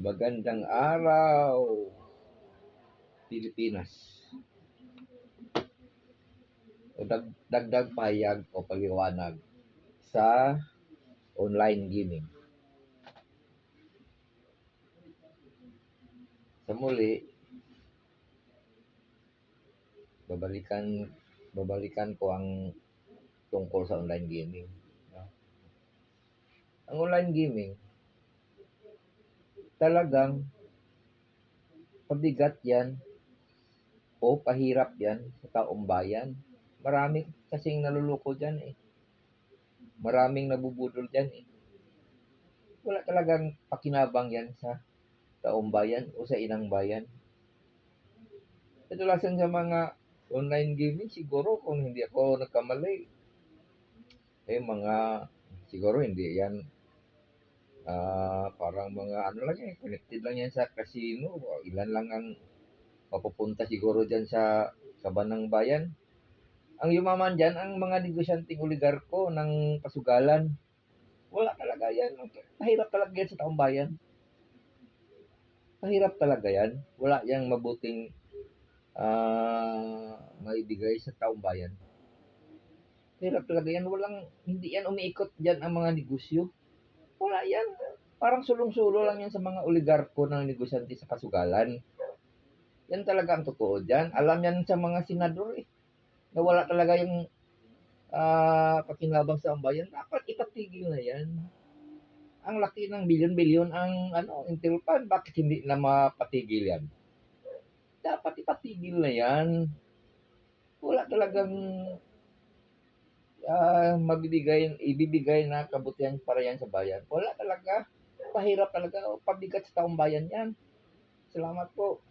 Magandang araw, Pilipinas. Dagdag pahayag o paliwanag sa online gaming. Sa muli, babalikan ko ang tungkol sa online gaming. Ang online gaming, talagang pabigat yan o pahirap yan sa taong bayan. Marami kasing naluloko dyan eh. Maraming nabubudol dyan eh. Wala talagang pakinabang yan sa taong bayan o sa inang bayan. Kadalasan sa mga online gaming, siguro kung hindi ako nagkamali, siguro hindi yan, parang mga ano lang yan, connected lang yan sa casino. Ilan lang ang mapupunta siguro dyan sa banang bayan. Ang yumaman dyan, ang mga negosyanteng oligarko ng pasugalan. Wala talaga yan. Mahirap talaga yan sa taong bayan. Mahirap talaga yan. Wala yang mabuting maibigay sa taong bayan. Hirap talaga yan. Hindi yan umiikot dyan ang mga negosyo. Wala yan. Parang sulong-sulo lang yan sa mga oligarko ng negosyante sa kasugalan. Yan talaga ang totoo dyan. Alam yan sa mga senador eh. Na wala talaga yung pakinabang sa bayan. Dapat ipatigil na yan. Ang laki ng bilyon-bilyon ang Intel Fund. Bakit hindi na mapatigil yan? Dapat ipatigil na yan. Wala talagang ibibigay na kabutihan para yan sa bayan. Wala talaga. Pahirap talaga. Pabigat sa taong bayan yan. Salamat po.